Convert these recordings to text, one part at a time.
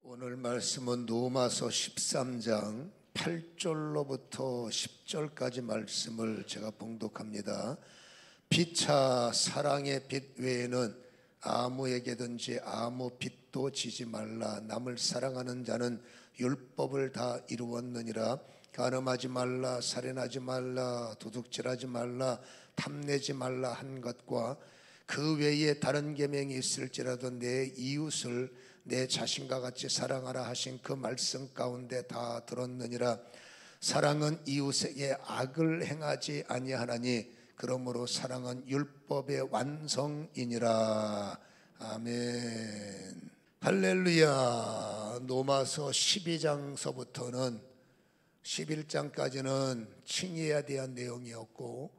오늘 말씀은 로마서 13장 8절로부터 10절까지 말씀을 제가 봉독합니다. 피차 사랑의 빛 외에는 아무에게든지 아무 빚도 지지 말라. 남을 사랑하는 자는 율법을 다 이루었느니라. 간음하지 말라, 살인하지 말라, 도둑질하지 말라, 탐내지 말라 한 것과 그 외에 다른 계명이 있을지라도 내 이웃을 내 자신과 같이 사랑하라 하신 그 말씀 가운데 다 들었느니라. 사랑은 이웃에게 악을 행하지 아니하나니 그러므로 사랑은 율법의 완성이니라. 아멘. 할렐루야. 로마서 12장서부터는 11장까지는 칭의에 대한 내용이었고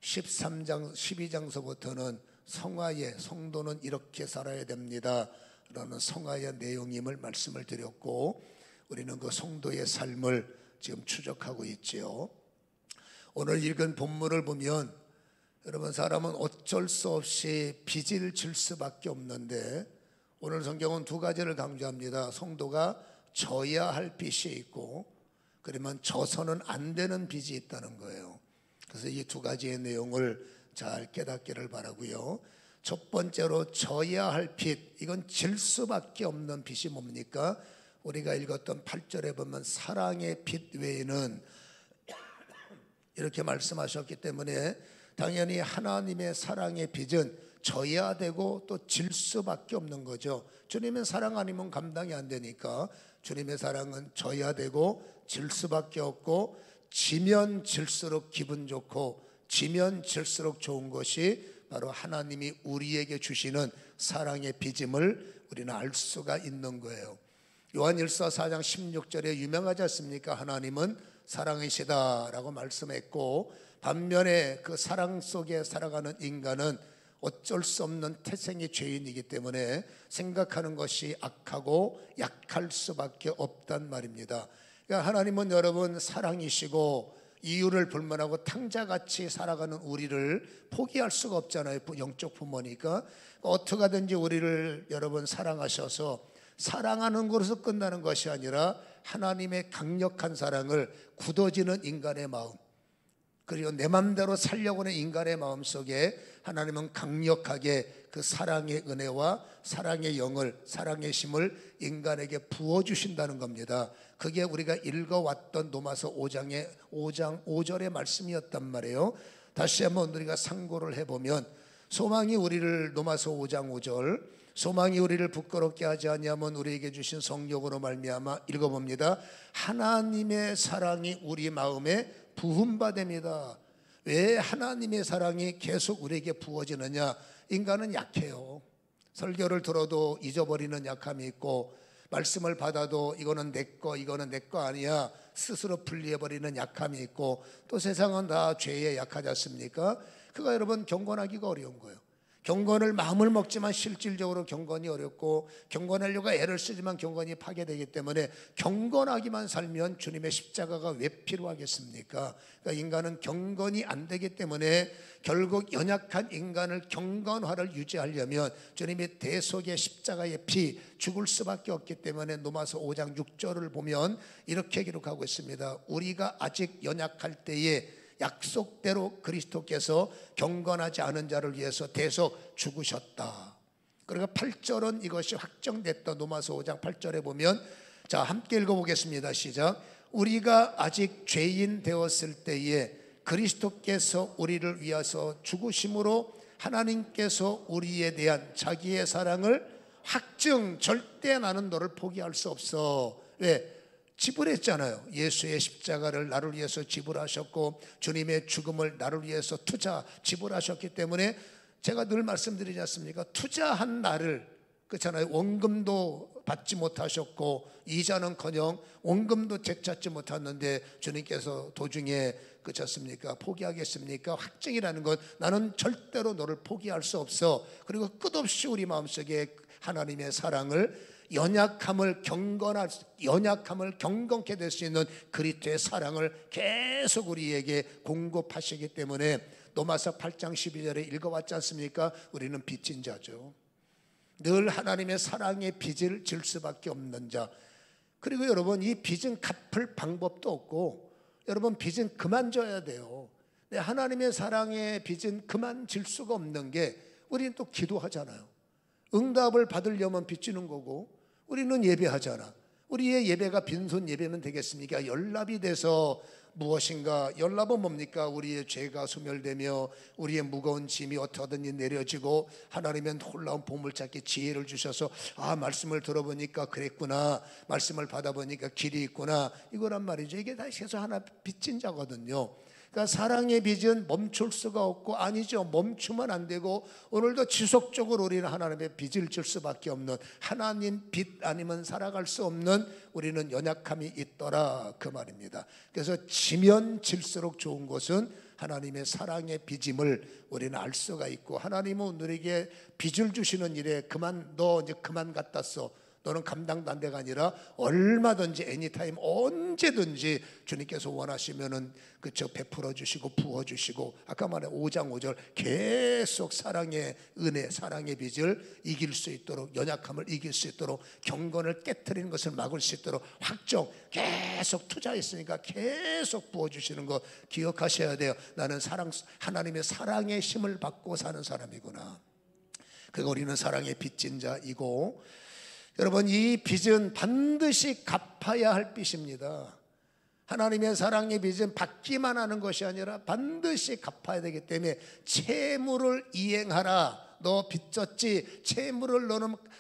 12장서부터는 성화의 성도는 이렇게 살아야 됩니다 라는 성화의 내용임을 말씀을 드렸고, 우리는 그 성도의 삶을 지금 추적하고 있지요. 오늘 읽은 본문을 보면 여러분, 사람은 어쩔 수 없이 빚을 질 수밖에 없는데 오늘 성경은 두 가지를 강조합니다. 성도가 져야 할 빚이 있고 그러면 져서는 안 되는 빚이 있다는 거예요. 그래서 이 두 가지의 내용을 잘 깨닫기를 바라고요. 첫 번째로 져야 할 빚, 이건 질 수밖에 없는 빚이 뭡니까? 우리가 읽었던 8절에 보면 사랑의 빚 외에는 이렇게 말씀하셨기 때문에 당연히 하나님의 사랑의 빚은 져야 되고 또 질 수밖에 없는 거죠. 주님의 사랑 아니면 감당이 안 되니까 주님의 사랑은 져야 되고 질 수밖에 없고, 지면 질수록 기분 좋고 지면 질수록 좋은 것이 바로 하나님이 우리에게 주시는 사랑의 빚임을 우리는 알 수가 있는 거예요. 요한일서 4장 16절에 유명하지 않습니까? 하나님은 사랑이시다 라고 말씀했고, 반면에 그 사랑 속에 살아가는 인간은 어쩔 수 없는 태생의 죄인이기 때문에 생각하는 것이 악하고 약할 수밖에 없단 말입니다. 그러니까 하나님은 여러분 사랑이시고 이유를 불문하고 탕자같이 살아가는 우리를 포기할 수가 없잖아요. 영적 부모니까 어떻게 하든지 우리를 여러분 사랑하셔서, 사랑하는 것으로 끝나는 것이 아니라 하나님의 강력한 사랑을 굳어지는 인간의 마음, 그리고 내 맘대로 살려고 하는 인간의 마음 속에 하나님은 강력하게 그 사랑의 은혜와 사랑의 영을, 사랑의 힘을 인간에게 부어주신다는 겁니다. 그게 우리가 읽어왔던 로마서 5장 5절의 말씀이었단 말이에요. 다시 한번 우리가 상고를 해보면, 소망이 우리를, 로마서 5장 5절, 소망이 우리를 부끄럽게 하지 아니하면 우리에게 주신 성령으로 말미암아, 읽어봅니다. 하나님의 사랑이 우리 마음에 부음받습니다. 왜 하나님의 사랑이 계속 우리에게 부어지느냐? 인간은 약해요. 설교를 들어도 잊어버리는 약함이 있고, 말씀을 받아도 이거는 내 거, 이거는 내 거 아니야 스스로 분리해버리는 약함이 있고, 또 세상은 다 죄에 약하지 않습니까? 그가 여러분 경건하기가 어려운 거예요. 경건을 마음을 먹지만 실질적으로 경건이 어렵고, 경건하려고 애를 쓰지만 경건이 파괴되기 때문에 경건하기만 살면 주님의 십자가가 왜 필요하겠습니까? 그러니까 인간은 경건이 안 되기 때문에 결국 연약한 인간을 경건화를 유지하려면 주님의 대속의 십자가의 피, 죽을 수밖에 없기 때문에 로마서 5장 6절을 보면 이렇게 기록하고 있습니다. 우리가 아직 연약할 때에 약속대로 그리스도께서 경건하지 않은 자를 위해서 대속 죽으셨다. 그리고 8절은 이것이 확정됐던 로마서 5장 8절에 보면, 자 함께 읽어보겠습니다. 시작. 우리가 아직 죄인 되었을 때에 그리스도께서 우리를 위하여 죽으심으로 하나님께서 우리에 대한 자기의 사랑을 확증, 절대 나는 너를 포기할 수 없어. 왜? 지불했잖아요. 예수의 십자가를 나를 위해서 지불하셨고 주님의 죽음을 나를 위해서 지불하셨기 때문에 제가 늘 말씀드리지 않습니까? 투자한 나를, 그렇잖아요. 원금도 받지 못하셨고 이자는커녕 원금도 되찾지 못했는데 주님께서 도중에 그렇습니까? 포기하겠습니까? 확증이라는 것, 나는 절대로 너를 포기할 수 없어. 그리고 끝없이 우리 마음속에 하나님의 사랑을, 연약함을 경건케 될 수 있는 그리스도의 사랑을 계속 우리에게 공급하시기 때문에 로마서 8장 12절에 읽어봤지 않습니까? 우리는 빚진 자죠. 늘 하나님의 사랑의 빚을 질 수밖에 없는 자. 그리고 여러분, 이 빚은 갚을 방법도 없고, 여러분 빚은 그만 져야 돼요. 하나님의 사랑의 빚은 그만 질 수가 없는 게, 우리는 또 기도하잖아요. 응답을 받으려면 빚지는 거고, 우리는 예배하잖아. 우리의 예배가 빈손 예배는 되겠습니까? 연락이 돼서 무엇인가, 연락은 뭡니까? 우리의 죄가 소멸되며 우리의 무거운 짐이 어떻게든지 내려지고, 하나님의 놀라운 보물찾기 지혜를 주셔서, 아, 말씀을 들어보니까 그랬구나, 말씀을 받아보니까 길이 있구나, 이거란 말이죠. 이게 다 해서 하나 빚진 자거든요. 그러니까 사랑의 빚은 멈출 수가 없고, 아니죠, 멈추면 안 되고, 오늘도 지속적으로 우리는 하나님의 빚을 질 수밖에 없는, 하나님 빚 아니면 살아갈 수 없는 우리는 연약함이 있더라, 그 말입니다. 그래서 지면 질수록 좋은 것은 하나님의 사랑의 빚임을 우리는 알 수가 있고, 하나님은 우리에게 빚을 주시는 일에 너 이제 그만 갖다 써, 너는 감당도 안 돼가 아니라 얼마든지 애니타임 언제든지 주님께서 원하시면은 그저 베풀어 주시고 부어 주시고, 아까 말한 5장 5절 계속 사랑의 은혜, 사랑의 빚을 이길 수 있도록, 연약함을 이길 수 있도록, 경건을 깨트리는 것을 막을 수 있도록 확정 계속 투자했으니까 계속 부어 주시는 거 기억하셔야 돼요. 나는 하나님의 사랑의 힘을 받고 사는 사람이구나. 그리고 우리는 사랑의 빚진 자이고, 여러분, 이 빚은 반드시 갚아야 할 빚입니다. 하나님의 사랑의 빚은 받기만 하는 것이 아니라 반드시 갚아야 되기 때문에 채무를 이행하라. 너 빚졌지?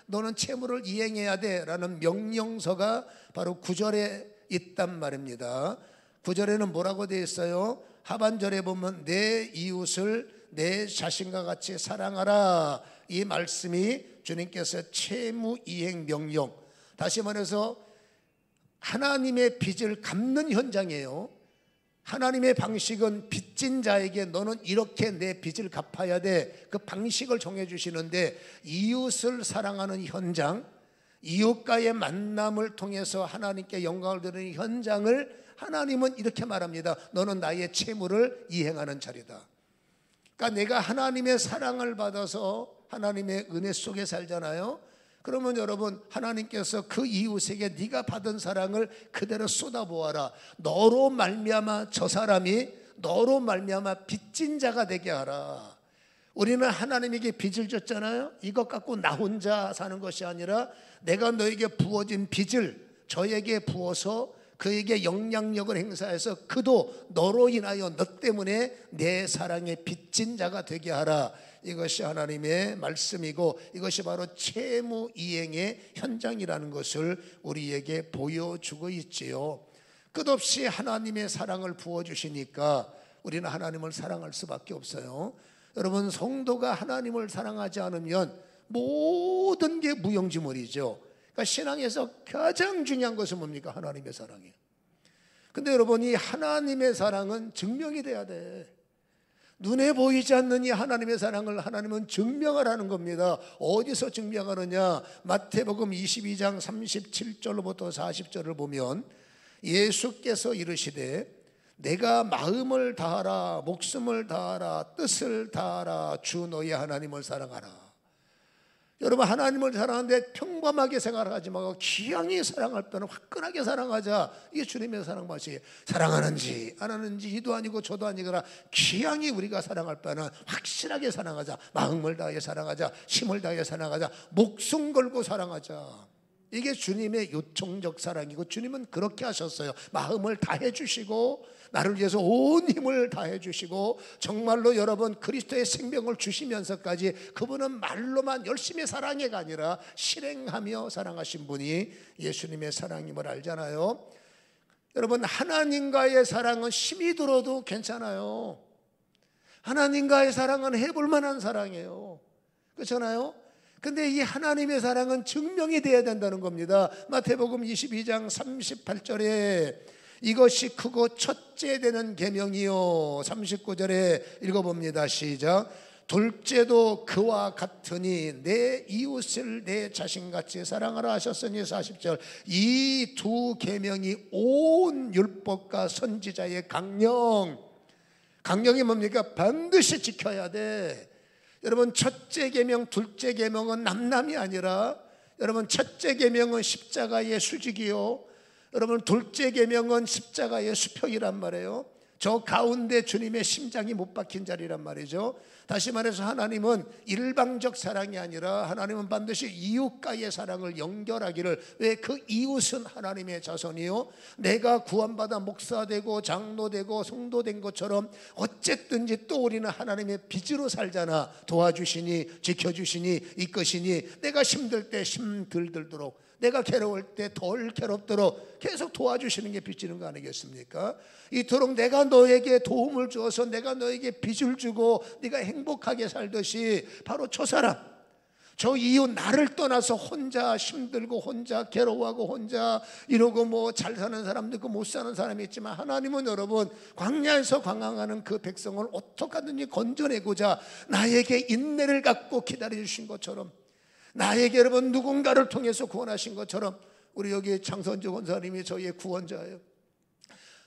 너는 채무를 이행해야 돼 라는 명령서가 바로 9절에 있단 말입니다. 9절에는 뭐라고 되어 있어요? 하반절에 보면 내 이웃을 내 자신과 같이 사랑하라. 이 말씀이 주님께서 채무 이행 명령, 다시 말해서 하나님의 빚을 갚는 현장이에요. 하나님의 방식은 빚진 자에게 너는 이렇게 내 빚을 갚아야 돼, 그 방식을 정해 주시는데, 이웃을 사랑하는 현장, 이웃과의 만남을 통해서 하나님께 영광을 드리는 현장을 하나님은 이렇게 말합니다. 너는 나의 채무를 이행하는 자리다. 그러니까 내가 하나님의 사랑을 받아서 하나님의 은혜 속에 살잖아요. 그러면 여러분, 하나님께서 그 이웃에게 네가 받은 사랑을 그대로 쏟아보아라. 너로 말미암아 저 사람이 너로 말미암아 빚진 자가 되게 하라. 우리는 하나님에게 빚을 졌잖아요. 이것 갖고 나 혼자 사는 것이 아니라 내가 너에게 부어진 빚을 저에게 부어서 그에게 영향력을 행사해서 그도 너로 인하여 너 때문에 내 사랑에 빚진 자가 되게 하라. 이것이 하나님의 말씀이고, 이것이 바로 채무 이행의 현장이라는 것을 우리에게 보여주고 있지요. 끝없이 하나님의 사랑을 부어주시니까 우리는 하나님을 사랑할 수밖에 없어요. 여러분, 성도가 하나님을 사랑하지 않으면 모든 게 무용지물이죠. 그러니까 신앙에서 가장 중요한 것은 뭡니까? 하나님의 사랑이에요. 근데 여러분, 이 하나님의 사랑은 증명이 돼야 돼. 눈에 보이지 않는 이 하나님의 사랑을 하나님은 증명하라는 겁니다. 어디서 증명하느냐? 마태복음 22장 37절로부터 40절을 보면 예수께서 이르시되 내가 마음을 다하라, 목숨을 다하라, 뜻을 다하라, 주 너희 하나님을 사랑하라. 여러분, 하나님을 사랑하는데 평범하게 생각하지 말고 기양히 사랑할 때는 화끈하게 사랑하자. 이게 주님의 사랑 맛이에요. 사랑하는지 안 하는지 이도 아니고 저도 아니거나 기양히 우리가 사랑할 바는 확실하게 사랑하자. 마음을 다해 사랑하자, 힘을 다해 사랑하자, 목숨 걸고 사랑하자. 이게 주님의 요청적 사랑이고, 주님은 그렇게 하셨어요. 마음을 다해 주시고 나를 위해서 온 힘을 다해 주시고, 정말로 여러분 그리스도의 생명을 주시면서까지 그분은 말로만 열심히 사랑해가 아니라 실행하며 사랑하신 분이 예수님의 사랑임을 알잖아요. 여러분, 하나님과의 사랑은 힘이 들어도 괜찮아요. 하나님과의 사랑은 해볼 만한 사랑이에요. 그렇잖아요. 근데 이 하나님의 사랑은 증명이 되어야 된다는 겁니다. 마태복음 22장 38절에 이것이 크고 첫째 되는 계명이요. 39절에 읽어봅니다. 시작. 둘째도 그와 같으니 내 이웃을 내 자신같이 사랑하라 하셨으니 40절. 이 두 계명이 온 율법과 선지자의 강령이 뭡니까? 반드시 지켜야 돼. 여러분 첫째 계명, 둘째 계명은 남남이 아니라 여러분 첫째 계명은 십자가의 수직이요, 여러분 둘째 계명은 십자가의 수평이란 말이에요. 저 가운데 주님의 심장이 못 박힌 자리란 말이죠. 다시 말해서 하나님은 일방적 사랑이 아니라 하나님은 반드시 이웃과의 사랑을 연결하기를. 왜? 그 이웃은 하나님의 자손이요, 내가 구원받아 목사되고 장로되고 성도된 것처럼 어쨌든지 또 우리는 하나님의 빚으로 살잖아. 도와주시니 지켜주시니 이끄시니 내가 힘들 때 힘들도록, 내가 괴로울 때 덜 괴롭도록 계속 도와주시는 게 빚지는 거 아니겠습니까? 이토록 내가 너에게 도움을 주어서 내가 너에게 빚을 주고 네가 행복하게 살듯이 바로 저 사람, 저 이웃, 나를 떠나서 혼자 힘들고 혼자 괴로워하고 혼자 이러고 뭐 잘 사는 사람도 있고 못 사는 사람이 있지만 하나님은 여러분 광야에서 광항하는 그 백성을 어떻게 하든지 건져내고자 나에게 인내를 갖고 기다려주신 것처럼, 나에게 여러분 누군가를 통해서 구원하신 것처럼, 우리 여기 장선주 권사님이 저희의 구원자예요.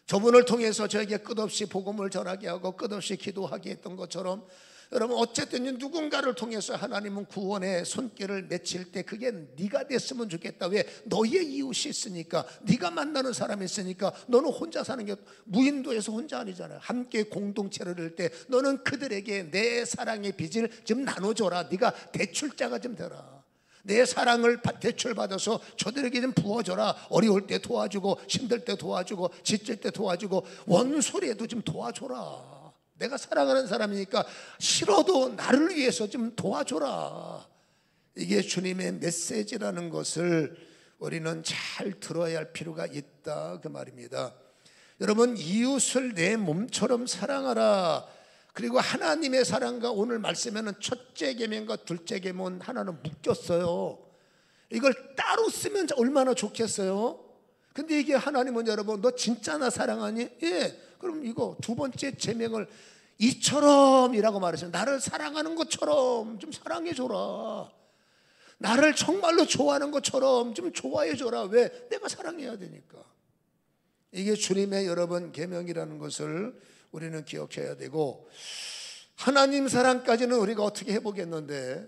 저분을 통해서 저에게 끝없이 복음을 전하게 하고 끝없이 기도하게 했던 것처럼, 여러분 어쨌든 누군가를 통해서 하나님은 구원의 손길을 맺힐 때 그게 네가 됐으면 좋겠다. 왜? 너의 이웃이 있으니까, 네가 만나는 사람이 있으니까. 너는 혼자 사는 게, 무인도에서 혼자 아니잖아요. 함께 공동체를 할 때 너는 그들에게 내 사랑의 빚을 좀 나눠줘라. 네가 대출자가 좀 되라. 내 사랑을 대출받아서 저들에게 좀 부어줘라. 어려울 때 도와주고, 힘들 때 도와주고, 지칠 때 도와주고, 원소리에도 좀 도와줘라. 내가 사랑하는 사람이니까 싫어도 나를 위해서 좀 도와줘라. 이게 주님의 메시지라는 것을 우리는 잘 들어야 할 필요가 있다, 그 말입니다. 여러분, 이웃을 내 몸처럼 사랑하라. 그리고 하나님의 사랑과 오늘 말씀에는 첫째 계명과 둘째 계명은 하나는 묶였어요. 이걸 따로 쓰면 얼마나 좋겠어요. 근데 이게 하나님은 여러분 너 진짜 나 사랑하니? 예. 그럼 이거 두 번째 계명을 이처럼이라고 말했어요. 나를 사랑하는 것처럼 좀 사랑해줘라. 나를 정말로 좋아하는 것처럼 좀 좋아해줘라. 왜? 내가 사랑해야 되니까. 이게 주님의 여러분 계명이라는 것을 우리는 기억해야 되고, 하나님 사랑까지는 우리가 어떻게 해보겠는데,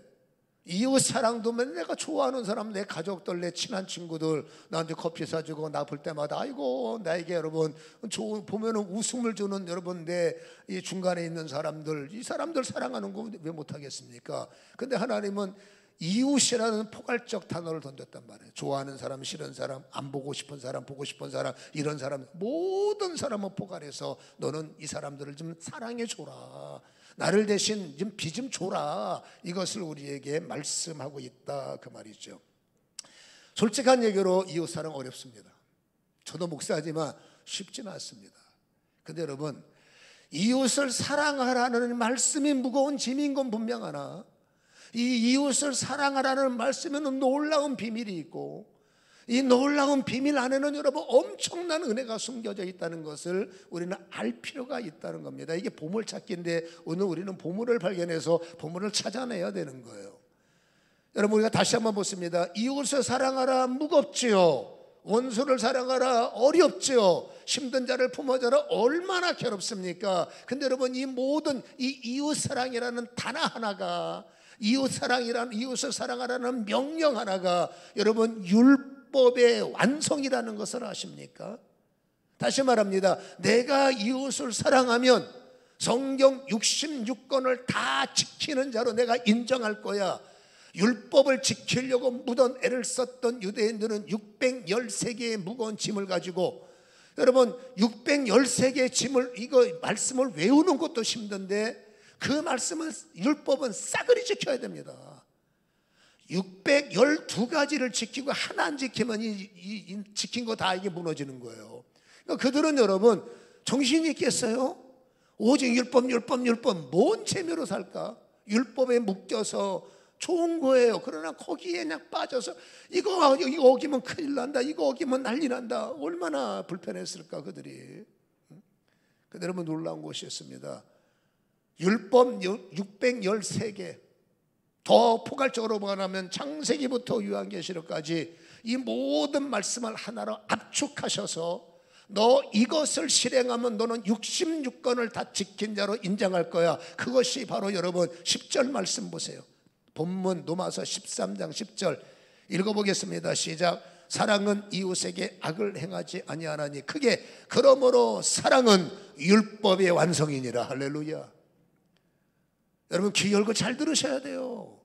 이웃 사랑도 내가 좋아하는 사람, 내 가족들, 내 친한 친구들 나한테 커피 사주고 나 볼 때마다 아이고 나에게 여러분 보면은 웃음을 주는 여러분 내 이 중간에 있는 사람들, 이 사람들 사랑하는 거 왜 못하겠습니까? 근데 하나님은 이웃이라는 포괄적 단어를 던졌단 말이에요. 좋아하는 사람, 싫은 사람, 안 보고 싶은 사람, 보고 싶은 사람, 이런 사람, 모든 사람을 포괄해서 너는 이 사람들을 좀 사랑해 줘라. 나를 대신 좀 빚 좀 줘라. 이것을 우리에게 말씀하고 있다, 그 말이죠. 솔직한 얘기로 이웃 사랑 어렵습니다. 저도 목사지만 쉽지는 않습니다. 근데 여러분, 이웃을 사랑하라는 말씀이 무거운 짐인 건 분명하나, 이 이웃을 사랑하라는 말씀에는 놀라운 비밀이 있고, 이 놀라운 비밀 안에는 여러분 엄청난 은혜가 숨겨져 있다는 것을 우리는 알 필요가 있다는 겁니다. 이게 보물찾기인데 오늘 우리는 보물을 발견해서 보물을 찾아내야 되는 거예요. 여러분, 우리가 다시 한번 보습니다. 이웃을 사랑하라 무겁지요, 원수를 사랑하라 어렵지요, 힘든 자를 품어줘라 얼마나 괴롭습니까? 근데 여러분, 이 모든 이 이웃 사랑이라는 단어 하나가, 이웃 사랑이라는, 이웃을 사랑하라는 명령 하나가 여러분 율법의 완성이라는 것을 아십니까? 다시 말합니다. 내가 이웃을 사랑하면 성경 66권을 다 지키는 자로 내가 인정할 거야. 율법을 지키려고 무던 애를 썼던 유대인들은 613개의 무거운 짐을 가지고, 여러분 613개의 짐을, 이거 말씀을 외우는 것도 힘든데 그 말씀은, 율법은 싸그리 지켜야 됩니다. 612가지를 지키고 하나 안 지키면 이 지킨 거 다 이게 무너지는 거예요. 그러니까 그들은 여러분 정신이 있겠어요? 오직 율법 뭔 재미로 살까? 율법에 묶여서 좋은 거예요. 그러나 거기에 그냥 빠져서 이거 어기면 큰일 난다, 이거 어기면 난리 난다, 얼마나 불편했을까 그들이. 근데 여러분 놀라운 것이었습니다. 율법 613개, 더 포괄적으로 말하면 창세기부터 요한계시록까지 이 모든 말씀을 하나로 압축하셔서 너 이것을 실행하면 너는 66권을 다 지킨 자로 인정할 거야. 그것이 바로 여러분 10절 말씀 보세요. 본문 로마서 13장 10절 읽어보겠습니다. 시작. 사랑은 이웃에게 악을 행하지 아니하나니 크게 그러므로 사랑은 율법의 완성이니라. 할렐루야. 여러분 귀 열고 잘 들으셔야 돼요.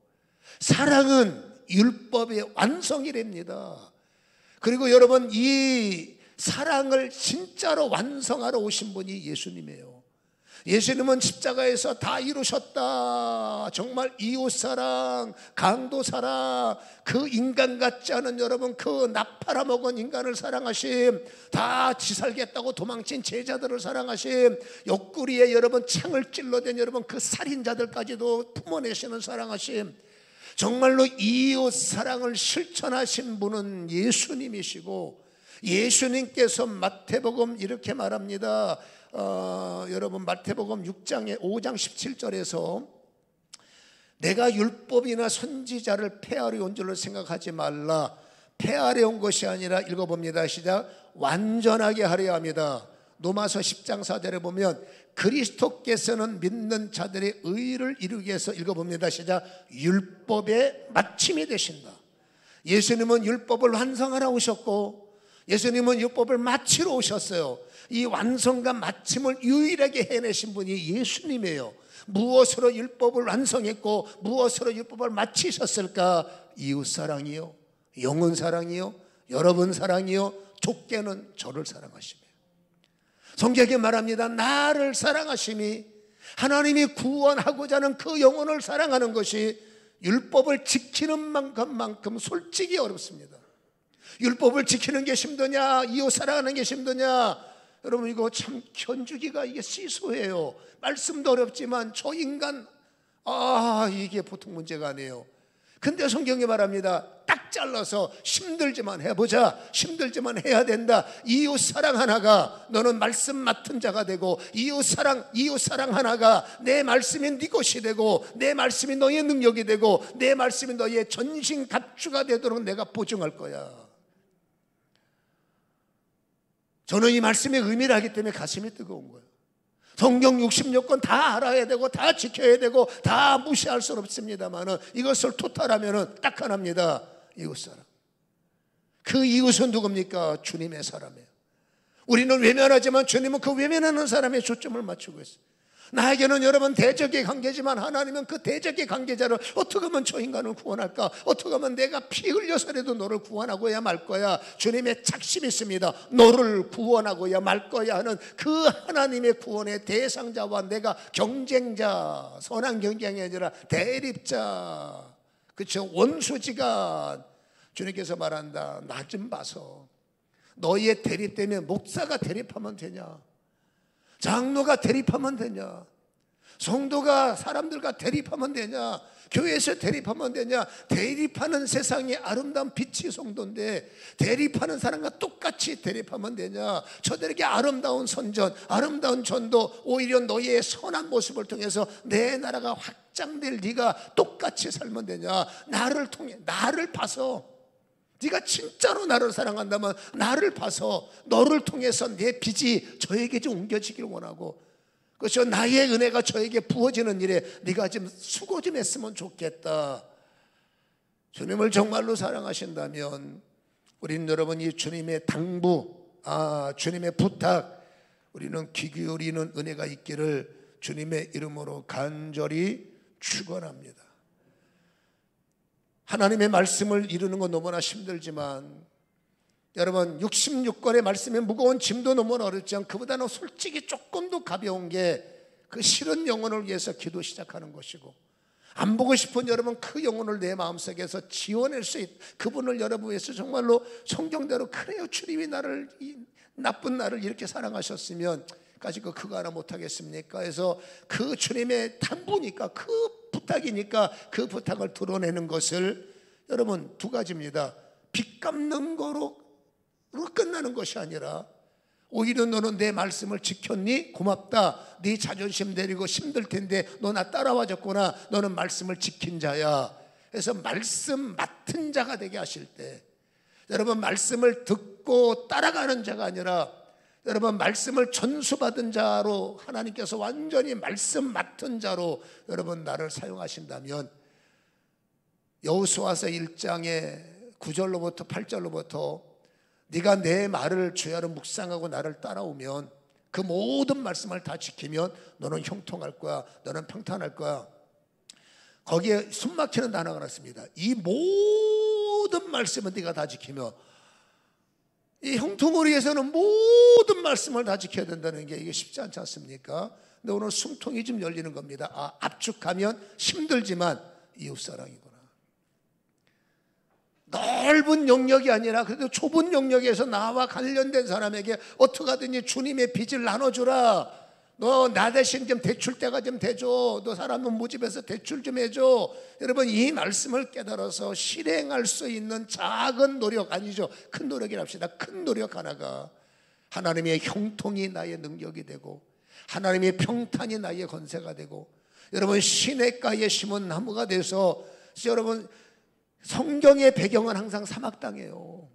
사랑은 율법의 완성이랍니다. 그리고 여러분 이 사랑을 진짜로 완성하러 오신 분이 예수님이에요. 예수님은 십자가에서 다 이루셨다. 정말 이웃사랑, 강도사랑, 그 인간 같지 않은 여러분 그 나팔아먹은 인간을 사랑하심, 다 지살겠다고 도망친 제자들을 사랑하심, 옆구리에 여러분 창을 찔러댄 여러분 그 살인자들까지도 품어내시는 사랑하심, 정말로 이웃사랑을 실천하신 분은 예수님이시고, 예수님께서 마태복음 이렇게 말합니다. 여러분 마태복음 5장 17절에서 내가 율법이나 선지자를 폐하려 온 줄로 생각하지 말라. 폐하려 온 것이 아니라 읽어봅니다. 시작. 완전하게 하려 합니다. 로마서 10장 4절에 보면 그리스도께서는 믿는 자들의 의를 이루기 위해서 읽어봅니다. 시작. 율법의 마침이 되신다. 예수님은 율법을 완성하러 오셨고 예수님은 율법을 마치러 오셨어요. 이 완성과 마침을 유일하게 해내신 분이 예수님이에요. 무엇으로 율법을 완성했고 무엇으로 율법을 마치셨을까? 이웃사랑이요, 영혼사랑이요, 여러분 사랑이요, 좁게는 저를 사랑하심이에요. 성경에 말합니다. 나를 사랑하심이, 하나님이 구원하고자 하는 그 영혼을 사랑하는 것이 율법을 지키는 것만큼 솔직히 어렵습니다. 율법을 지키는 게 힘드냐, 이웃 사랑하는 게 힘드냐? 여러분 이거 참 견주기가 이게 시소해요. 말씀도 어렵지만 저 인간 이게 보통 문제가 아니에요. 근데 성경이 말합니다. 딱 잘라서 힘들지만 해보자, 힘들지만 해야 된다. 이웃 사랑 하나가 너는 말씀 맡은 자가 되고, 이웃 사랑 하나가 내 말씀이 네 것이 되고, 내 말씀이 너의 능력이 되고, 내 말씀이 너의 전신 갑주가 되도록 내가 보증할 거야. 저는 이 말씀의 의미를 알기 때문에 가슴이 뜨거운 거예요. 성경 66권 다 알아야 되고 다 지켜야 되고 다 무시할 수 없습니다만 이것을 토탈하면 딱 하나입니다. 이웃사랑. 그 이웃은 누굽니까? 주님의 사람이에요. 우리는 외면하지만 주님은 그 외면하는 사람에 초점을 맞추고 있어요. 나에게는 여러분 대적의 관계지만 하나님은 그 대적의 관계자를 어떻게 하면 저 인간을 구원할까? 어떻게 하면 내가 피 흘려서라도 너를 구원하고야 말 거야? 주님의 작심이 있습니다. 너를 구원하고야 말 거야 하는 그 하나님의 구원의 대상자와 내가 경쟁자, 선한 경쟁이 아니라 대립자, 그렇죠? 원수지간. 주님께서 말한다. 나 좀 봐서 너희의 대립 때문에 목사가 대립하면 되냐? 장로가 대립하면 되냐? 성도가 사람들과 대립하면 되냐? 교회에서 대립하면 되냐? 대립하는 세상이 아름다운 빛이 성도인데 대립하는 사람과 똑같이 대립하면 되냐? 저들에게 아름다운 선전, 아름다운 전도, 오히려 너의 선한 모습을 통해서 내 나라가 확장될 네가 똑같이 살면 되냐? 나를 통해, 나를 봐서, 네가 진짜로 나를 사랑한다면 나를 봐서 너를 통해서 내 빛이 저에게 좀 옮겨지길 원하고, 그렇죠? 나의 은혜가 저에게 부어지는 일에 네가 좀 수고 좀 했으면 좋겠다. 주님을 정말로 사랑하신다면 우리는 여러분 이 주님의 당부, 주님의 부탁, 우리는 귀 기울이는 은혜가 있기를 주님의 이름으로 간절히 축원합니다. 하나님의 말씀을 이루는 건 너무나 힘들지만 여러분 66권의 말씀의 무거운 짐도 너무나 어렵지만 그보다는 솔직히 조금 더 가벼운 게 그 싫은 영혼을 위해서 기도 시작하는 것이고, 안 보고 싶은 여러분 그 영혼을 내 마음속에서 지워낼 수 있는 그분을 여러분 위해서 정말로 성경대로 그래요, 주님이 나를, 이 나쁜 나를 이렇게 사랑하셨으면 가지고 그거 하나 못하겠습니까? 해서 그 주님의 당부니까, 그 부탁이니까 그 부탁을 드러내는 것을 여러분 두 가지입니다. 빚 갚는 거로 끝나는 것이 아니라 오히려 너는 내 말씀을 지켰니? 고맙다. 네 자존심 내리고 힘들 텐데 너 나 따라와줬구나. 너는 말씀을 지킨 자야. 그래서 말씀 맡은 자가 되게 하실 때, 여러분 말씀을 듣고 따라가는 자가 아니라 여러분 말씀을 전수받은 자로 하나님께서 완전히 말씀 맡은 자로 여러분 나를 사용하신다면 여호수아서 1장의 9절로부터 8절로부터 네가 내 말을 주야로 묵상하고 나를 따라오면 그 모든 말씀을 다 지키면 너는 형통할 거야, 너는 평탄할 거야. 거기에 숨막히는 단어가 났습니다. 이 모든 말씀은 네가 다 지키면, 이 형통을 위해서는 모든 말씀을 다 지켜야 된다는 게 이게 쉽지 않지 않습니까? 근데 오늘 숨통이 좀 열리는 겁니다. 압축하면 힘들지만 이웃사랑이구나. 넓은 영역이 아니라 그래도 좁은 영역에서 나와 관련된 사람에게 어떻게 하든지 주님의 빚을 나눠주라. 너 나 대신 좀 대출 때가 좀 대줘. 너 사람은 모집해서 대출 좀 해줘. 여러분 이 말씀을 깨달아서 실행할 수 있는 작은 노력, 아니죠, 큰 노력이랍시다. 큰 노력 하나가 하나님의 형통이 나의 능력이 되고 하나님의 평탄이 나의 건세가 되고, 여러분 시냇가에 심은 나무가 돼서, 여러분 성경의 배경은 항상 사막 땅이에요.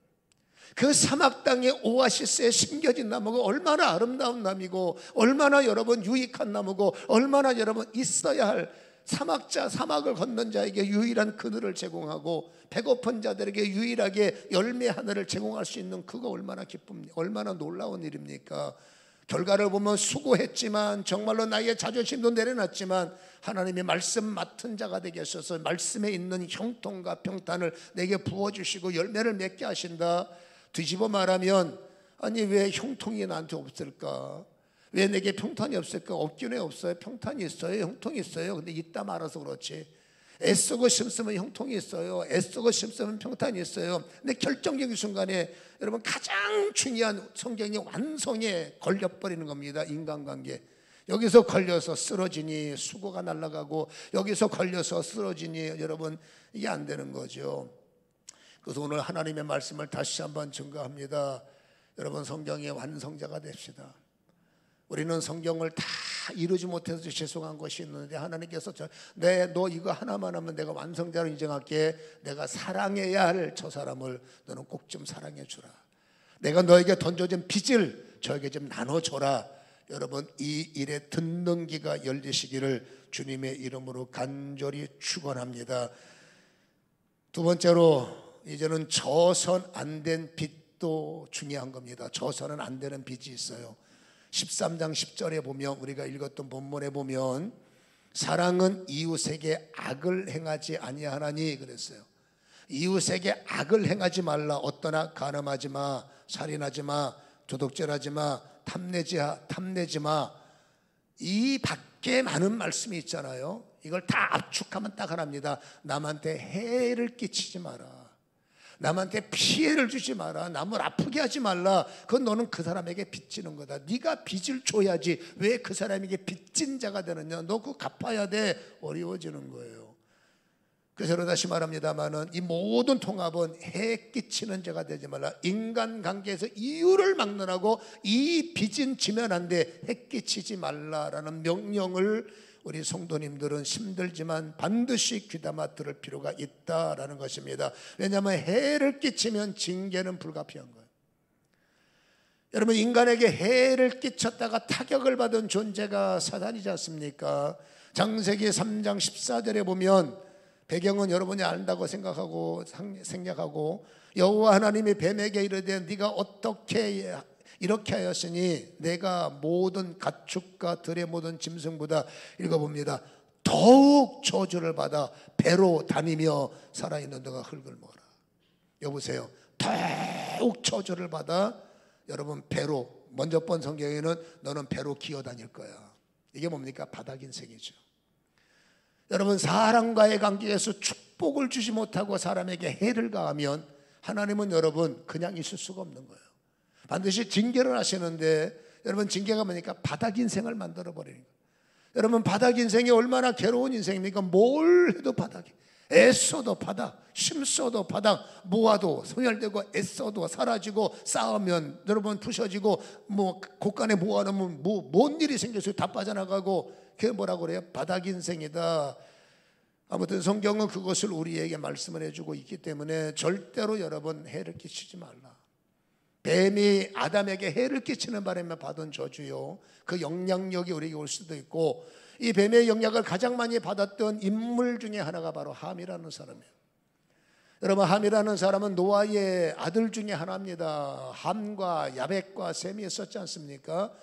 그 사막 땅의 오아시스에 심겨진 나무가 얼마나 아름다운 나무이고 얼마나 여러분 유익한 나무고 얼마나 여러분 있어야 할, 사막을 건넌 자에게 유일한 그늘을 제공하고 배고픈 자들에게 유일하게 열매 하나를 제공할 수 있는, 그거 얼마나 기쁩니까? 얼마나 놀라운 일입니까? 결과를 보면 수고했지만 정말로 나의 자존심도 내려놨지만 하나님의 말씀 맡은 자가 되게 하셔서 말씀에 있는 형통과 평탄을 내게 부어주시고 열매를 맺게 하신다. 뒤집어 말하면, 아니 왜 형통이 나한테 없을까? 왜 내게 평탄이 없을까? 없긴 왜 없어요? 평탄이 있어요, 형통이 있어요. 근데 있다 말아서 그렇지. 애쓰고 심으면 형통이 있어요. 애쓰고 심으면 평탄이 있어요. 근데 결정적인 순간에 여러분 가장 중요한 성경의 완성에 걸려버리는 겁니다. 인간관계. 여기서 걸려서 쓰러지니 수고가 날아가고 여기서 걸려서 쓰러지니 여러분 이게 안 되는 거죠. 그래서 오늘 하나님의 말씀을 다시 한번 증거합니다. 여러분 성경의 완성자가 됩시다. 우리는 성경을 다 이루지 못해서 죄송한 것이 있는데 하나님께서 너 이거 하나만 하면 내가 완성자로 인정할게. 내가 사랑해야 할 저 사람을 너는 꼭 좀 사랑해 주라. 내가 너에게 던져준 빚을 저에게 좀 나눠줘라. 여러분 이 일에 듣는 귀가 열리시기를 주님의 이름으로 간절히 축원합니다. 두 번째로, 이제는 저선 안 된 빚도 중요한 겁니다. 저선은 안 되는 빚이 있어요. 13장 10절에 보면, 우리가 읽었던 본문에 보면 사랑은 이웃에게 악을 행하지 아니하나니 그랬어요. 이웃에게 악을 행하지 말라. 어떠나 간음하지 마, 살인하지 마, 도둑질하지 마, 탐내지 마. 이 밖에 많은 말씀이 있잖아요. 이걸 다 압축하면 딱 하나입니다. 남한테 해를 끼치지 마라. 남한테 피해를 주지 마라. 남을 아프게 하지 말라. 그건 너는 그 사람에게 빚지는 거다. 네가 빚을 줘야지 왜 그 사람에게 빚진 자가 되느냐. 너 그거 갚아야 돼. 어려워지는 거예요. 그래서 다시 말합니다만은 이 모든 통합은 해 끼치는 자가 되지 말라. 인간관계에서 이유를 막론하고 이 빚은 지면 안 돼. 해 끼치지 말라라는 명령을 우리 성도님들은 힘들지만 반드시 귀담아 들을 필요가 있다라는 것입니다. 왜냐하면 해를 끼치면 징계는 불가피한 거예요. 여러분 인간에게 해를 끼쳤다가 타격을 받은 존재가 사단이지 않습니까? 창세기 3장 14절에 보면, 배경은 여러분이 안다고 생각하고 여호와 하나님이 뱀에게 이르되 네가 어떻게 이렇게 하였으니 내가 모든 가축과 들의 모든 짐승보다, 읽어봅니다, 더욱 저주를 받아 배로 다니며 살아있는 너가 흙을 먹어라. 여보세요, 더욱 저주를 받아 여러분 배로, 먼저 본 성경에는 너는 배로 기어다닐 거야. 이게 뭡니까? 바닥 인생이죠. 여러분 사람과의 관계에서 축복을 주지 못하고 사람에게 해를 가하면 하나님은 여러분 그냥 있을 수가 없는 거예요. 반드시 징계를 하시는데, 여러분 징계가 뭐니까? 바닥 인생을 만들어버리는 거예요. 여러분 바닥 인생이 얼마나 괴로운 인생입니까? 뭘 해도 바닥이, 애써도 바닥, 힘써도 바닥, 모아도 소멸되고 애써도 사라지고 싸우면 여러분 부셔지고 뭐 곳간에 모아놓으면 뭔 일이 생겼어요? 다 빠져나가고. 그게 뭐라고 그래요? 바닥 인생이다. 아무튼 성경은 그것을 우리에게 말씀을 해주고 있기 때문에 절대로 여러분 해를 끼치지 말라. 뱀이 아담에게 해를 끼치는 바람에 받은 저주요, 그 영향력이 우리에게 올 수도 있고, 이 뱀의 영향을 가장 많이 받았던 인물 중에 하나가 바로 함이라는 사람이에요. 여러분, 함이라는 사람은 노아의 아들 중에 하나입니다. 함과 야벳과 셈이 있었지 않습니까?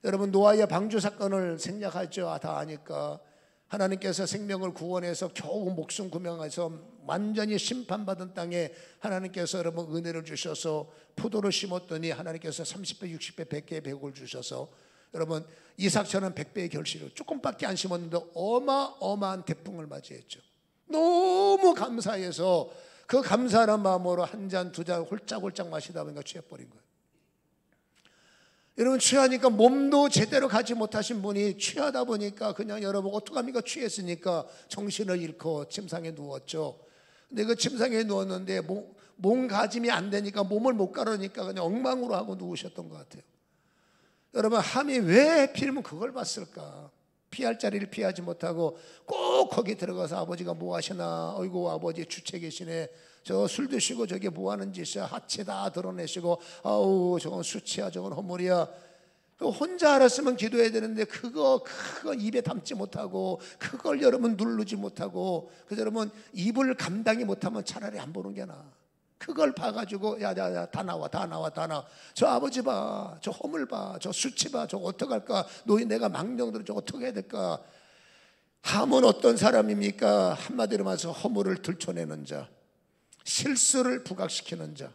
여러분, 노아의 방주 사건을 생략하죠. 다 아니까. 하나님께서 생명을 구원해서 겨우 목숨 구명해서 완전히 심판받은 땅에 하나님께서 여러분 은혜를 주셔서 포도를 심었더니 하나님께서 30배, 60배, 100개의 백을 주셔서 여러분 이삭처럼 100배의 결실을 조금밖에 안 심었는데 어마어마한 태풍을 맞이했죠. 너무 감사해서 그 감사하는 마음으로 한 잔, 두 잔 홀짝홀짝 마시다 보니까 취해버린 거예요. 여러분, 취하니까 몸도 제대로 가지 못하신 분이 취하다 보니까 그냥 여러분 어떡합니까? 취했으니까 정신을 잃고 침상에 누웠죠. 근데 그 침상에 누웠는데 몸가짐이 안 되니까, 몸을 못 가르니까 그냥 엉망으로 하고 누우셨던 것 같아요. 여러분, 함이 왜 하필이면 그걸 봤을까? 피할 자리를 피하지 못하고 꼭 거기 들어가서 아버지가 뭐 하시나, 어이구 아버지 주체 계시네, 저 술 드시고 저게 뭐 하는 짓이야, 하체 다 드러내시고, 아우 저건 수치야, 저건 허물이야. 혼자 알았으면 기도해야 되는데 그거 입에 담지 못하고 그걸 여러분 누르지 못하고, 그래서 여러분 입을 감당이 못하면 차라리 안 보는 게 나아. 그걸 봐가지고 야야야 다 나와, 저 아버지 봐, 저 허물 봐, 저 수치 봐, 저거 어떡할까, 너희 내가 망령들은 저거 어떻게 해야 될까. 함은 어떤 사람입니까? 한마디로 말해서 허물을 들춰내는 자, 실수를 부각시키는 자,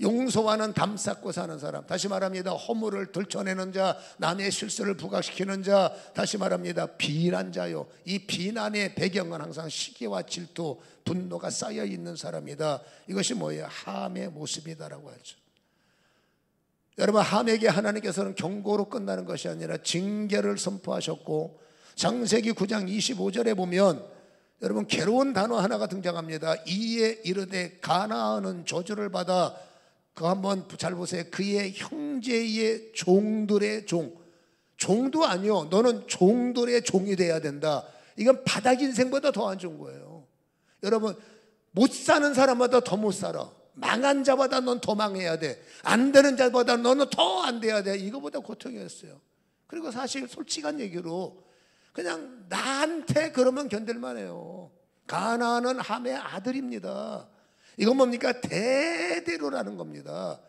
용서와는 담쌓고 사는 사람. 다시 말합니다. 허물을 들춰내는 자, 남의 실수를 부각시키는 자, 다시 말합니다. 비난자요. 이 비난의 배경은 항상 시기와 질투, 분노가 쌓여 있는 사람이다. 이것이 뭐예요? 함의 모습이다라고 하죠. 여러분, 함에게 하나님께서는 경고로 끝나는 것이 아니라 징계를 선포하셨고, 창세기 9장 25절에 보면 여러분 괴로운 단어 하나가 등장합니다. 이에 이르되 가나안은 저주를 받아, 그 한번 잘 보세요. 그의 형제의 종들의 종도 아니요, 너는 종들의 종이 돼야 된다. 이건 바닥 인생보다 더 안 좋은 거예요. 여러분, 못 사는 사람보다 더 못 살아. 망한 자보다 넌 더 망해야 돼. 안 되는 자보다 너는 더 안 돼야 돼. 이거보다 고통이었어요. 그리고 사실 솔직한 얘기로 그냥 나한테 그러면 견딜만 해요. 가나안은 함의 아들입니다. 이건 뭡니까? 대대로라는 겁니다.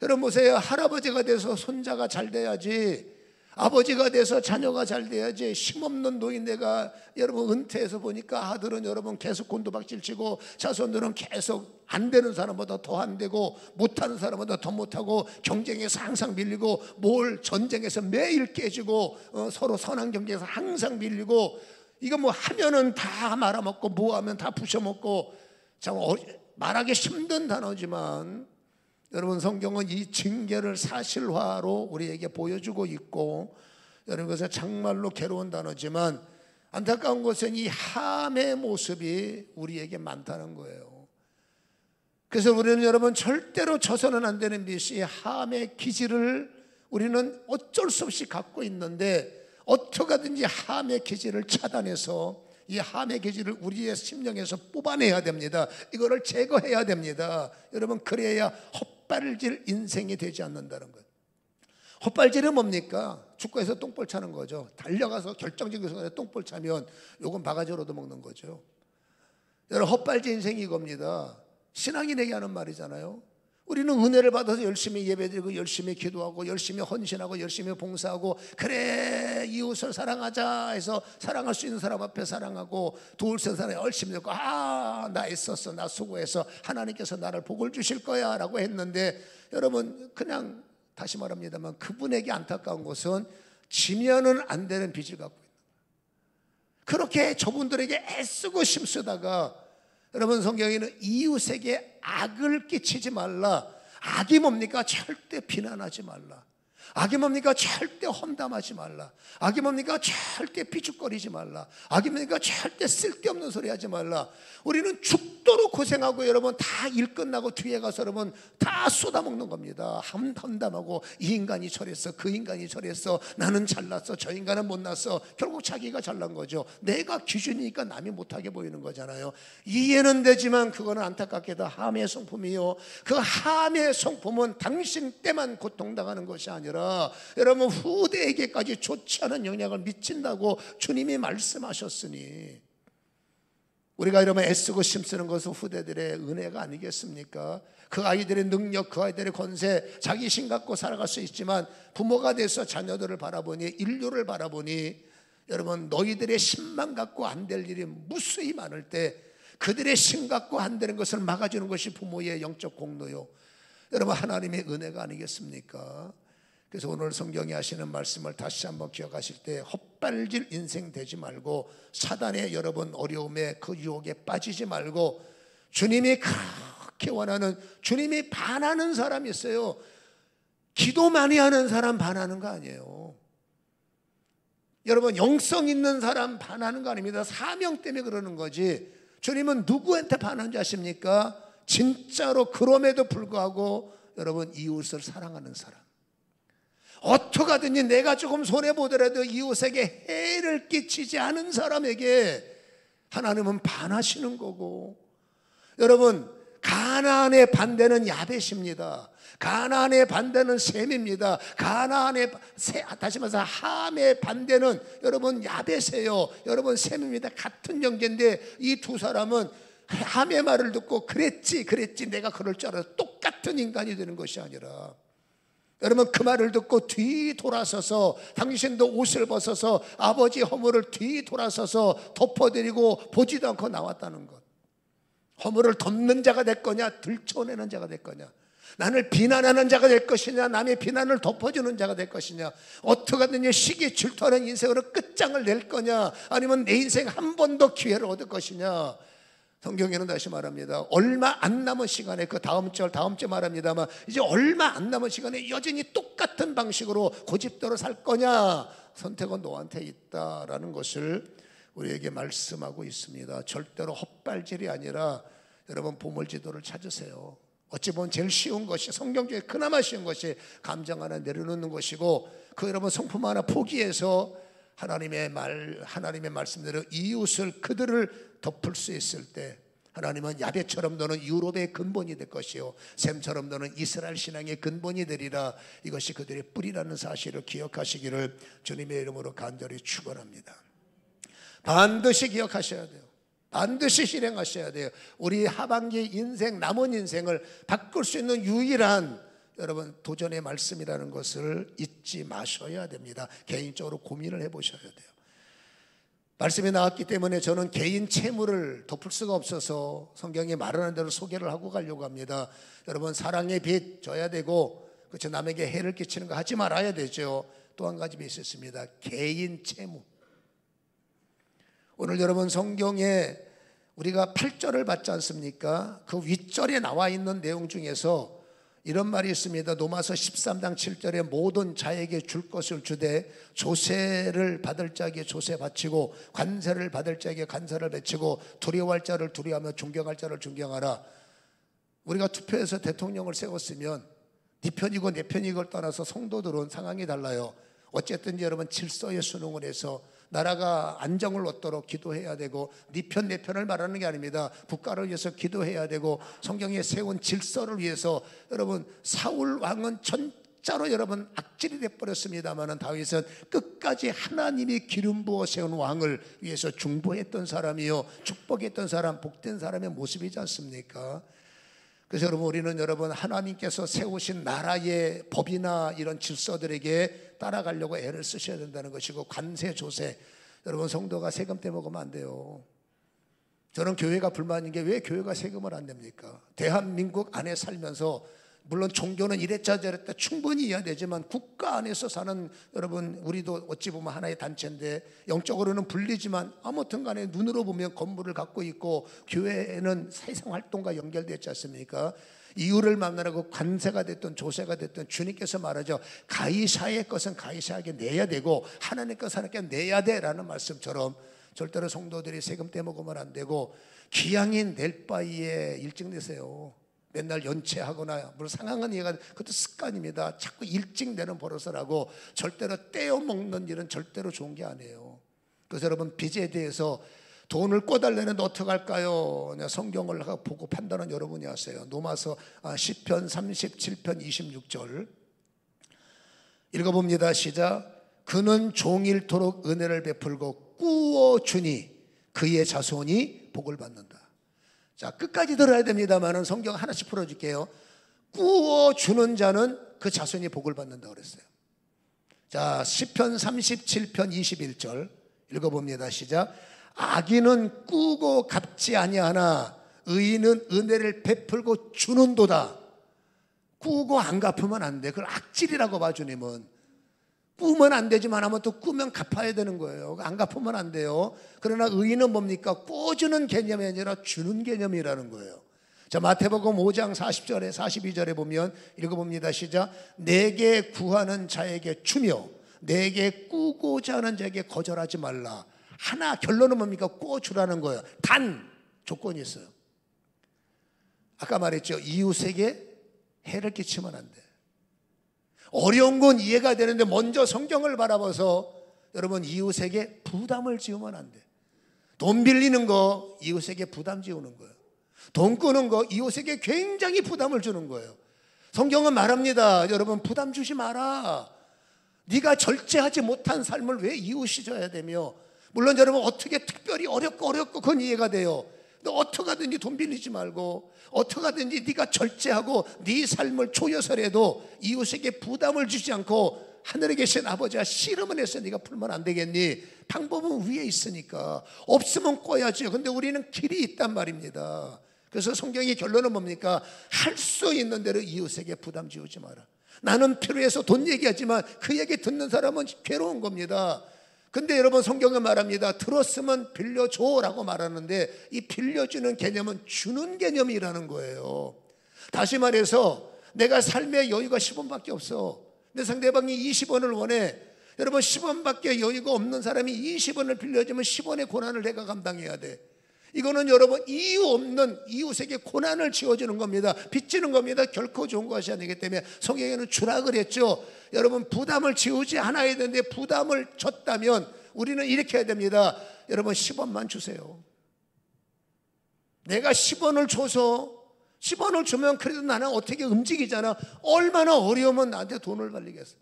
여러분 보세요. 할아버지가 돼서 손자가 잘 돼야지, 아버지가 돼서 자녀가 잘 돼야지, 힘없는 노인네가 여러분 은퇴해서 보니까 아들은 여러분 계속 곤두박질 치고 자손들은 계속 안 되는 사람보다 더 안 되고 못하는 사람보다 더 못하고 경쟁에서 항상 밀리고 뭘 전쟁에서 매일 깨지고 서로 선한 경쟁에서 항상 밀리고, 이거 뭐 하면은 다 말아먹고 뭐 하면 다 부셔먹고, 참 말하기 힘든 단어지만 여러분 성경은 이 징계를 사실화로 우리에게 보여주고 있고, 여러분 그래서 정말로 괴로운 단어지만 안타까운 것은 이 함의 모습이 우리에게 많다는 거예요. 그래서 우리는 여러분 절대로 져서는 안 되는 빛이 함의 기질을 우리는 어쩔 수 없이 갖고 있는데, 어떻게 하든지 함의 기질을 차단해서 이 함의 기질을 우리의 심령에서 뽑아내야 됩니다. 이거를 제거해야 됩니다. 여러분, 그래야 헛발질 인생이 되지 않는다는 것. 헛발질은 뭡니까? 축구에서 똥볼 차는 거죠. 달려가서 결정적인 순간에 똥볼 차면 요건 바가지로도 먹는 거죠. 여러분, 헛발질 인생이 이겁니다. 신앙인에게 하는 말이잖아요. 우리는 은혜를 받아서 열심히 예배드리고 열심히 기도하고 열심히 헌신하고 열심히 봉사하고, 그래 이웃을 사랑하자 해서 사랑할 수 있는 사람 앞에 사랑하고, 도울 수 있는 사람이 열심히 듣고, 아 나 애썼어, 나 수고해서 하나님께서 나를 복을 주실 거야 라고 했는데, 여러분 그냥 다시 말합니다만 그분에게 안타까운 것은 지면은 안 되는 빚을 갖고 있는 거예요. 그렇게 저분들에게 애쓰고 힘쓰다가 여러분 성경에는 이웃에게 악을 끼치지 말라. 악이 뭡니까? 절대 비난하지 말라. 악이 뭡니까? 절대 험담하지 말라. 악이 뭡니까? 절대 비죽거리지 말라. 악이 뭡니까? 절대 쓸데없는 소리 하지 말라. 우리는 죽도록 고생하고 여러분 다 일 끝나고 뒤에 가서 여러분 다 쏟아먹는 겁니다. 험담하고 이 인간이 저랬어, 그 인간이 저랬어, 나는 잘났어, 저 인간은 못났어. 결국 자기가 잘난 거죠. 내가 기준이니까 남이 못하게 보이는 거잖아요. 이해는 되지만 그거는 안타깝게도 함의 성품이요. 그 함의 성품은 당신 때만 고통당하는 것이 아니라 여러분 후대에게까지 좋지 않은 영향을 미친다고 주님이 말씀하셨으니 우리가 여러분 애쓰고 힘쓰는 것은 후대들의 은혜가 아니겠습니까? 그 아이들의 능력, 그 아이들의 권세, 자기 신 갖고 살아갈 수 있지만 부모가 돼서 자녀들을 바라보니, 인류를 바라보니 여러분 너희들의 신만 갖고 안 될 일이 무수히 많을 때 그들의 신 갖고 안 되는 것을 막아주는 것이 부모의 영적 공로요. 여러분 하나님의 은혜가 아니겠습니까? 그래서 오늘 성경이 하시는 말씀을 다시 한번 기억하실 때 헛발질 인생 되지 말고 사단의 여러분 어려움에 그 유혹에 빠지지 말고 주님이 그렇게 원하는, 주님이 반하는 사람이 있어요. 기도 많이 하는 사람 반하는 거 아니에요. 여러분 영성 있는 사람 반하는 거 아닙니다. 사명 때문에 그러는 거지. 주님은 누구한테 반하는지 아십니까? 진짜로 그럼에도 불구하고 여러분 이웃을 사랑하는 사람, 어떻게 하든지 내가 조금 손해보더라도 이웃에게 해를 끼치지 않은 사람에게 하나님은 반하시는 거고, 여러분 가나안의 반대는 야벳입니다. 가나안의 반대는 셈입니다. 다시 말해서 함의 반대는 여러분 야벳이에요. 여러분 셈입니다. 같은 형제인데 이 두 사람은 함의 말을 듣고 그랬지 내가 그럴 줄 알아서 똑같은 인간이 되는 것이 아니라 여러분 그 말을 듣고 뒤돌아서서 당신도 옷을 벗어서 아버지 허물을 뒤돌아서서 덮어드리고 보지도 않고 나왔다는 것. 허물을 덮는 자가 될 거냐, 들춰내는 자가 될 거냐, 나를 비난하는 자가 될 것이냐, 남의 비난을 덮어주는 자가 될 것이냐, 어떻게 하든지 시기 질투하는 인생으로 끝장을 낼 거냐, 아니면 내 인생 한 번 더 기회를 얻을 것이냐. 성경에는 다시 말합니다. 얼마 안 남은 시간에, 그 다음 주 말합니다만 이제 얼마 안 남은 시간에 여전히 똑같은 방식으로 고집대로 살 거냐, 선택은 너한테 있다라는 것을 우리에게 말씀하고 있습니다. 절대로 헛발질이 아니라 여러분 보물지도를 찾으세요. 어찌 보면 제일 쉬운 것이, 성경 중에 그나마 쉬운 것이 감정 하나 내려놓는 것이고, 그 여러분 성품 하나 포기해서 하나님의 말씀대로 이웃을, 그들을 덮을 수 있을 때 하나님은 야벳처럼 너는 유럽의 근본이 될 것이요 셈처럼 너는 이스라엘 신앙의 근본이 되리라. 이것이 그들의 뿌리라는 사실을 기억하시기를 주님의 이름으로 간절히 축원합니다. 반드시 기억하셔야 돼요. 반드시 실행하셔야 돼요. 우리 하반기 인생, 남은 인생을 바꿀 수 있는 유일한 여러분 도전의 말씀이라는 것을 잊지 마셔야 됩니다. 개인적으로 고민을 해보셔야 돼요. 말씀이 나왔기 때문에 저는 개인 채무를 덮을 수가 없어서 성경이 말하는 대로 소개를 하고 가려고 합니다. 여러분 사랑의 빚 져야 되고, 그렇죠, 남에게 해를 끼치는 거 하지 말아야 되죠. 또 한 가지 있습니다. 개인 채무. 오늘 여러분 성경에 우리가 8절을 봤지 않습니까? 그 윗절에 나와 있는 내용 중에서 이런 말이 있습니다. 로마서 13장 7절에 모든 자에게 줄 것을 주되 조세를 받을 자에게 조세 바치고 관세를 받을 자에게 관세를 바치고 두려워할 자를 두려워하며 존경할 자를 존경하라. 우리가 투표해서 대통령을 세웠으면 네 편이고 내 편이고를 떠나서 성도들은 상황이 달라요. 어쨌든 여러분 질서에 순응을 해서 나라가 안정을 얻도록 기도해야 되고, 네 편 내 편을 말하는 게 아닙니다. 국가를 위해서 기도해야 되고, 성경에 세운 질서를 위해서. 여러분 사울 왕은 전자로 여러분 악질이 돼버렸습니다만 다윗은 끝까지 하나님이 기름 부어 세운 왕을 위해서 중보했던 사람이요 축복했던 사람, 복된 사람의 모습이지 않습니까? 그래서 우리는 여러분 하나님께서 세우신 나라의 법이나 이런 질서들에게 따라가려고 애를 쓰셔야 된다는 것이고, 관세 조세, 여러분 성도가 세금 떼먹으면 안 돼요. 저는 교회가 불만인 게 왜 교회가 세금을 안 냅니까? 대한민국 안에 살면서 물론 종교는 이랬자 저랬다 충분히 이해되지만 국가 안에서 사는 여러분, 우리도 어찌 보면 하나의 단체인데 영적으로는 분리지만 아무튼 간에 눈으로 보면 건물을 갖고 있고 교회에는 사회생활동과 연결되지 않습니까? 이웃을 만나라고 관세가 됐든 조세가 됐든 주님께서 말하죠. 가이사의 것은 가이사에게 내야 되고 하나님 것 하나님께 내야 돼라는 말씀처럼 절대로 성도들이 세금 떼먹으면 안 되고 기양인 낼 바위에 일찍 내세요. 맨날 연체하거나 물론 상황은 이해가 그것도 습관입니다. 자꾸 일찍 내는 버릇을 하고 절대로 떼어먹는 일은 절대로 좋은 게 아니에요. 그래서 여러분 빚에 대해서 돈을 꿔달라는데 어떡할까요? 성경을 보고 판단은 여러분이 하세요. 로마서 10편 37편 26절 읽어봅니다. 시작. 그는 종일토록 은혜를 베풀고 꾸어주니 그의 자손이 복을 받는다. 자, 끝까지 들어야 됩니다만 성경 하나씩 풀어줄게요. 꾸어주는 자는 그 자손이 복을 받는다고 그랬어요. 자, 시편 37편 21절 읽어봅니다. 시작. 악인은 꾸고 갚지 아니하나 의인은 은혜를 베풀고 주는도다. 꾸고 안 갚으면 안 돼. 그걸 악질이라고 봐 주님은. 꾸면 안 되지만 아마 또 꾸면 갚아야 되는 거예요. 안 갚으면 안 돼요. 그러나 의인은 뭡니까? 꿔주는 개념이 아니라 주는 개념이라는 거예요. 자, 마태복음 5장 40절에 42절에 보면 읽어봅니다. 시작. 내게 구하는 자에게 주며 내게 꾸고자 하는 자에게 거절하지 말라. 하나 결론은 뭡니까? 꿔주라는 거예요. 단 조건이 있어요. 아까 말했죠. 이웃에게 해를 끼치면 안 돼. 어려운 건 이해가 되는데 먼저 성경을 바라봐서 여러분 이웃에게 부담을 지우면 안 돼. 돈 빌리는 거 이웃에게 부담 지우는 거예요. 돈 끄는 거 이웃에게 굉장히 부담을 주는 거예요. 성경은 말합니다. 여러분 부담 주지 마라. 네가 절제하지 못한 삶을 왜 이웃이 져야 되며, 물론 여러분 어떻게 특별히 어렵고 그건 이해가 돼요. 너 어떻게 하든지 돈 빌리지 말고 어떻게 하든지 네가 절제하고 네 삶을 조여서라도 이웃에게 부담을 주지 않고 하늘에 계신 아버지가 씨름을 해서 네가 풀면 안 되겠니? 방법은 위에 있으니까. 없으면 꿔야죠. 근데 우리는 길이 있단 말입니다. 그래서 성경의 결론은 뭡니까? 할 수 있는 대로 이웃에게 부담 지우지 마라. 나는 필요해서 돈 얘기하지만 그 얘기 듣는 사람은 괴로운 겁니다. 근데 여러분 성경은 말합니다. 들었으면 빌려줘라고 말하는데 이 빌려주는 개념은 주는 개념이라는 거예요. 다시 말해서 내가 삶의 여유가 10원밖에 없어. 내 상대방이 20원을 원해. 여러분 10원밖에 여유가 없는 사람이 20원을 빌려주면 10원의 고난을 내가 감당해야 돼. 이거는 여러분 이유 없는 이웃에게 고난을 지어주는 겁니다. 빚지는 겁니다. 결코 좋은 것이 아니기 때문에 성경에는 주라 그랬죠. 여러분 부담을 지우지 않아야 되는데 부담을 줬다면 우리는 이렇게 해야 됩니다. 여러분 10원만 주세요. 내가 10원을 줘서 10원을 주면 그래도 나는 어떻게 움직이잖아. 얼마나 어려우면 나한테 돈을 빌리겠어.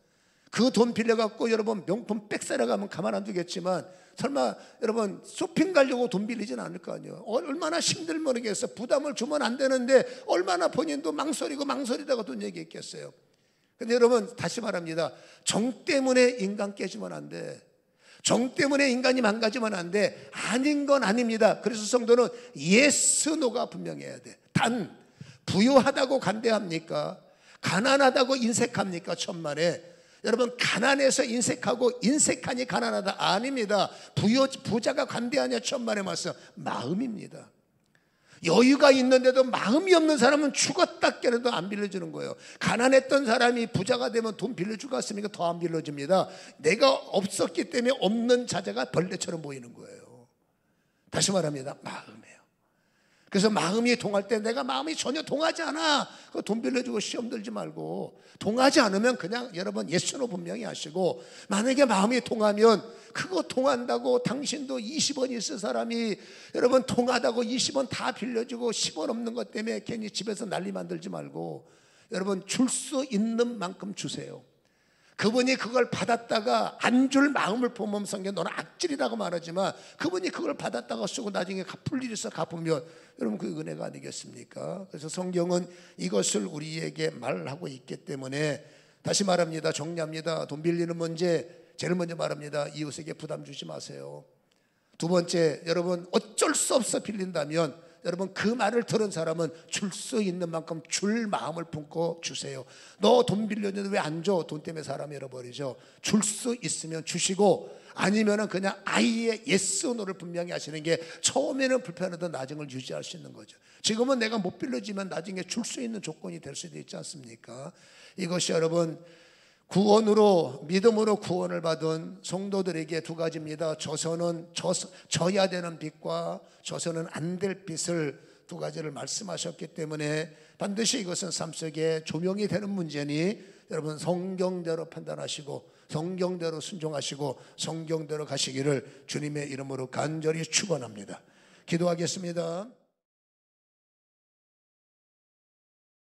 그 돈 빌려갖고 여러분 명품 백 사러 가면 가만 안 두겠지만 설마 여러분 쇼핑 가려고 돈 빌리진 않을 거 아니에요. 얼마나 힘들면 모르겠어. 부담을 주면 안 되는데 얼마나 본인도 망설이다가 돈 얘기했겠어요. 근데 여러분 다시 말합니다. 정 때문에 인간 깨지면 안 돼. 정 때문에 인간이 망가지면 안 돼. 아닌 건 아닙니다. 그래서 성도는 예스 노가 분명해야 돼. 단 부유하다고 간대합니까? 가난하다고 인색합니까? 천만에. 여러분 가난해서 인색하고 인색하니 가난하다 아닙니다. 부자가 관대하냐 천만의 말씀. 마음입니다. 여유가 있는데도 마음이 없는 사람은 죽었다 깨려도 안 빌려주는 거예요. 가난했던 사람이 부자가 되면 돈 빌려주고 갔으니까 더 안 빌려줍니다. 내가 없었기 때문에 없는 자자가 벌레처럼 보이는 거예요. 다시 말합니다. 마음이에요. 그래서 마음이 통할 때 내가 마음이 전혀 통하지 않아. 돈 빌려주고 시험 들지 말고. 통하지 않으면 그냥 여러분 예수로 분명히 하시고, 만약에 마음이 통하면 그거 통한다고 당신도 20원 있을 사람이 여러분 통하다고 20원 다 빌려주고 10원 없는 것 때문에 괜히 집에서 난리 만들지 말고 여러분 줄 수 있는 만큼 주세요. 그분이 그걸 받았다가 안 줄 마음을 보면 성경 너는 악질이라고 말하지만 그분이 그걸 받았다가 쓰고 나중에 갚을 일이 있어 갚으면 여러분 그 은혜가 아니겠습니까? 그래서 성경은 이것을 우리에게 말하고 있기 때문에 다시 말합니다. 정리합니다. 돈 빌리는 문제 제일 먼저 말합니다. 이웃에게 부담 주지 마세요. 두 번째, 여러분 어쩔 수 없어 빌린다면 여러분 그 말을 들은 사람은 줄 수 있는 만큼 줄 마음을 품고 주세요. 너 돈 빌려줬는데 왜 안 줘? 돈 때문에 사람 잃어버리죠. 줄 수 있으면 주시고, 아니면은 그냥 아예 예스 노를 분명히 하시는 게 처음에는 불편하던 나중을 유지할 수 있는 거죠. 지금은 내가 못 빌려주면 나중에 줄 수 있는 조건이 될 수도 있지 않습니까? 이것이 여러분 구원으로, 믿음으로 구원을 받은 성도들에게 두 가지입니다. 져야 되는 빚과 져서는 안 될 빚을 두 가지를 말씀하셨기 때문에 반드시 이것은 삶 속에 조명이 되는 문제니 여러분 성경대로 판단하시고 성경대로 순종하시고 성경대로 가시기를 주님의 이름으로 간절히 축원합니다. 기도하겠습니다.